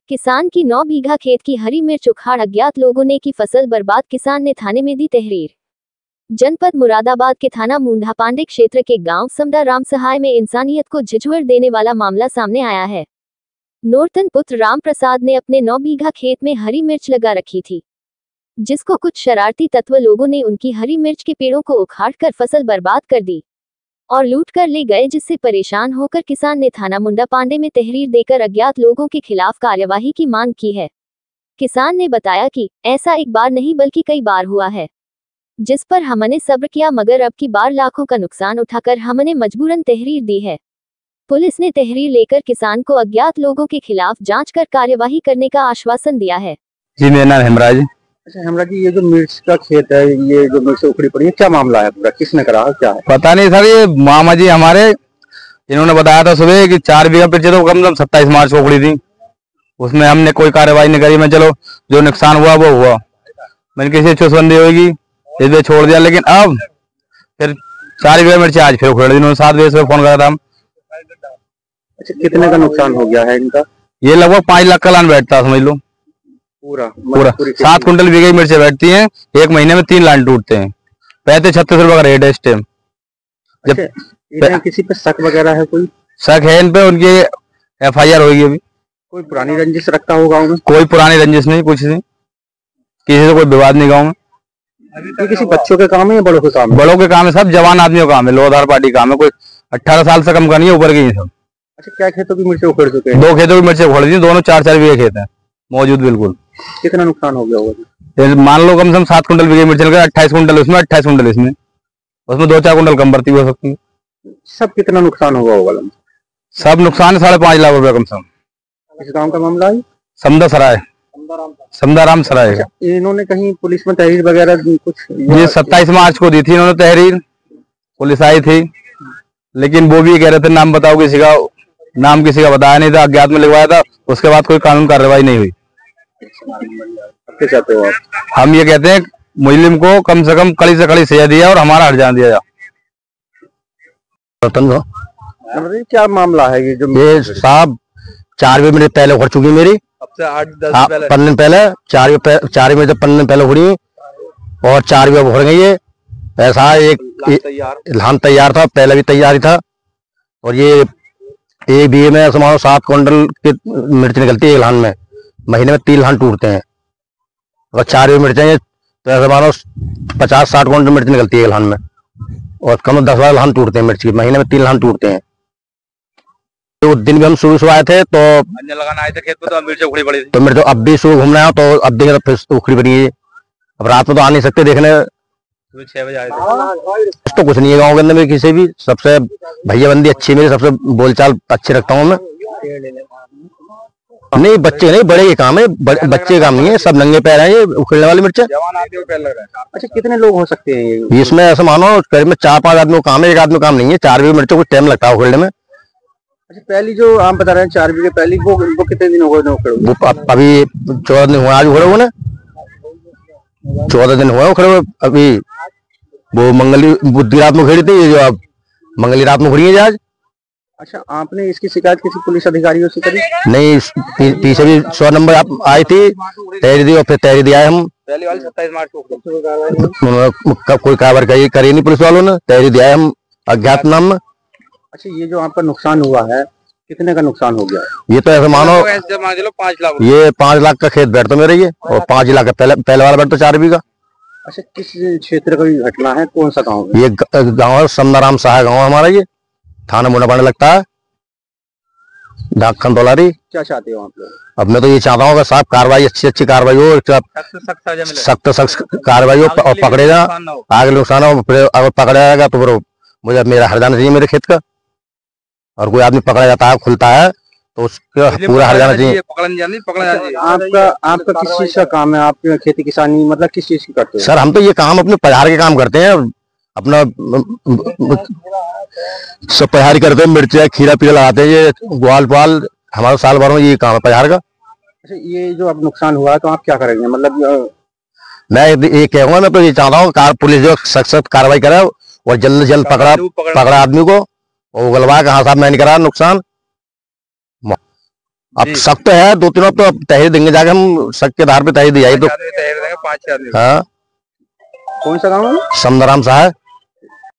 किसान की 9 बीघा खेत की हरी मिर्च उखाड़ अज्ञात लोगों ने की फसल बर्बाद, किसान ने थाने में दी तहरीर। जनपद मुरादाबाद के थाना मुंडा पांडे क्षेत्र के गांव समदा राम सहाय में इंसानियत को झिझुर देने वाला मामला सामने आया है। नूरतन पुत्र राम प्रसाद ने अपने 9 बीघा खेत में हरी मिर्च लगा रखी थी, जिसको कुछ शरारती तत्व लोगों ने उनकी हरी मिर्च के पेड़ों को उखाड़कर फसल बर्बाद कर दी और लूट कर ले गए, जिससे परेशान होकर किसान ने थाना मुंडा पांडे में तहरीर देकर अज्ञात लोगों के खिलाफ कार्यवाही की मांग की है। किसान ने बताया कि ऐसा एक बार नहीं बल्कि कई बार हुआ है, जिस पर हमने सब्र किया, मगर अब की बार लाखों का नुकसान उठाकर हमने मजबूरन तहरीर दी है। पुलिस ने तहरीर लेकर किसान को अज्ञात लोगों के खिलाफ जांच कर कार्यवाही करने का आश्वासन दिया है। जी, मेरा नाम हेमराज। अच्छा हेमराज जी, ये जो मिर्च का खेत है, ये जो मिर्च उखड़ी पड़ी है, क्या मामला है पूरा? किसने करा, क्या है? पता नहीं सर, ये मामा जी हमारे, इन्होंने बताया था सुबह कि 4 बीघा मिर्च तो कम से कम 27 मार्च को उखड़ी थी। उसमें हमने कोई कार्रवाई नहीं करी। मैं चलो जो नुकसान हुआ वो हुआ, मैंने किसी चुसबंदी होगी इसलिए छोड़ दिया। लेकिन अब फिर 4 बीघा मिर्च आज फिर उखड़ दी। उन्होंने 7 बजे से फोन करा था। अच्छा, कितने का नुकसान हो गया है इनका? ये लगभग 5 लाख का लान बैठता, समझ लो। पूरा 7 कुंटल बीघे की मिर्चें बैठती हैं, एक महीने में 3 लाइन टूटते हैं। 35-36 रुपए का रेट है इस टाइम। जब किसी पे शक वगैरह है? कोई शक है इन पे, उनकी FIR होगी अभी। कोई पुरानी रंजिश रखता होगा उन्हें? कोई पुरानी रंजिश नहीं, कुछ नहीं, किसी से कोई विवाद नहीं गाँव में। ये किसी बच्चों के काम है या बड़ों के काम है? बड़ों के काम है, सब जवान आदमियों का काम है, लोधार पार्टी काम है। कोई 18 साल से कम का नहीं है, ऊपर की सब। अच्छा, क्या खेतों की मिर्चें उखड़ चुके हैं? 2 खेतों की मिर्चें उखड़ दी, दोनों 4-4 बीघे खेत हैं मौजूद। बिल्कुल। कितना नुकसान हो गया होगा? मान लो कम से कम 7 कुंटल बीघे मिर्च लगा, 28 कुंटल उसमें, 28 कुंटल इसमें, उसमें 2-4 कुंटल कम बढ़ती हो सकती है। सब कितना नुकसान होगा होगा? सब नुकसान 5.5 लाख रुपया कम से कम। इस गांव का मामला है समदा सराय, समदा राम सराय। इन्होंने कहीं पुलिस में तहरीर वगैरह कुछ? ये 27 मार्च को दी थी इन्होंने तहरीर, पुलिस आई थी, लेकिन वो भी कह रहे थे नाम बताओ किसी का, नाम किसी का बताया नहीं था, अज्ञात में लिखवाया था। उसके बाद कोई कानून कार्रवाई नहीं हुई। क्या चाहते हो आप? हम ये कहते हैं मुजरिम को कम से कम कड़ी से कड़ी सजा दिया और हमारा हट जान दिया जा। क्या मामला है ये? जो ये साहब 4 बजे मेरे पहले उखड़ चुकी मेरी, अब से 8-10 15 दिन पहले 4 बजे 15 दिन पहले उखड़ी और 4 बजे उखड़ गई। ये ऐसा एक लान तैयार था, पहले भी तैयार ही था। और ये एक बीघे में समझो 7 कुंटल की मिर्च निकलती है एक लान में, महीने में 3 लान टूटते हैं। अगर 4 बजे मिर्चें तो ऐसा मानो 50-60 कुंटल मिर्च निकलती है एक लान में, और कम 10-12 लान टूटते हैं मिर्च की, महीने में 3 लान टूटते हैं। तो दिन भी हम सुबह आए थे तो लगाना आए थे खेत में, तो मिर्च उखड़ी पड़ी थी। तो मिर्च अब भी सुबह घूमने आया तो अब देखे तो फिर उखड़ी पड़ी है। अब रात में तो आ नहीं सकते देखने, 6 बजे आए थे। तो कुछ नहीं है गाँव के अंदर में किसी भी। सबसे भैया बंदी अच्छी, मेरी सबसे बोलचाल अच्छी रखता हूँ मैं। नहीं बच्चे नहीं, बड़े के काम है, बच्चे काम नहीं है, सब नंगे पैर हैं ये उखड़ने वाली मिर्च। अच्छा, कितने लोग हो सकते हैं ये? इसमें ऐसा मानो करीब में 4-5 आदमी को काम है, एक आदमी काम नहीं है। 4 बीघे मिर्चों को टाइम लगता है उखड़ने में। अच्छा, पहली जो आप बता रहे हैं 4 बीघे पहली, वो कितने दिन हो गए? वो अभी 14 दिन हुआ आज उखड़े हुए, 14 दिन हुआ उखड़े हुए। अभी वो बुद्धि रात में उखड़ी थी, जो अब मंगली रात में उखड़ी है आज। अच्छा, आपने इसकी शिकायत किसी पुलिस अधिकारियों से करी? नहीं, पीछे भी 100 नंबर आप आई थी, तहरीर दी और फिर तहरीर दिया है हम। पहली वाली 27 मार्च को कोई कार्रवाई करी नहीं पुलिस वालों ने, तहरीर दिया है हम अज्ञात नाम में। अच्छा, ये जो आपका नुकसान हुआ है, कितने का नुकसान हो गया है? ये तो ऐसा मानो 5 लाख। ये 5 लाख का खेत बैठता मेरा ये, और 5 लाख का पहले वाला बैठता 4 बीघा। अच्छा, किस क्षेत्र का घटना है? कौन सा गाँव? ये गाँव है समदा राम सहाय गाँव हमारा, ये थाना मुंडा पांडे लगता है, डाक खंडोलारी। क्या चाहते हो आप लोग? अब मैं तो ये चाहता हूँ साहब कार्रवाई अच्छी कार्रवाई हो, सख्त कार्रवाई हो और पकड़ेगा, आगे नुकसान हो, फिर अगर पकड़ा जाएगा तो फिर मुझे मेरा हर जाना चाहिए मेरे खेत का। और कोई आदमी पकड़ा जाता है, खुलता है तो उसका पूरा हर जाना चाहिए। आपका किस चीज का काम है? आप खेती किसानी मतलब किस चीज की करते हैं? सर हम तो ये काम अपने पधार के काम करते हैं, अपना सब पधारी करते हैं, मिर्चा खीरा पीरा लगाते हैं, ये ग्वाल पाल हमारा साल भर में ये काम है पधार का। अच्छा, ये जो अब नुकसान हुआ है तो आप क्या करेंगे? मतलब मैं ये कहूँगा, मैं तो ये चाहता हूँ पुलिस जो सख्त कार्रवाई करे और जल्द से जल्द पकड़ा आदमी को और उगलवा के हाँ साहब मैं नहीं करा नुकसान। अब सख्त है 2-3 तो अब तहरीर देंगे जाके, हम सख्त के आधार पे तहरीर दी जाए तो। 5 आदमी। हाँ कौन सा गाँव है? समदाराम साहब।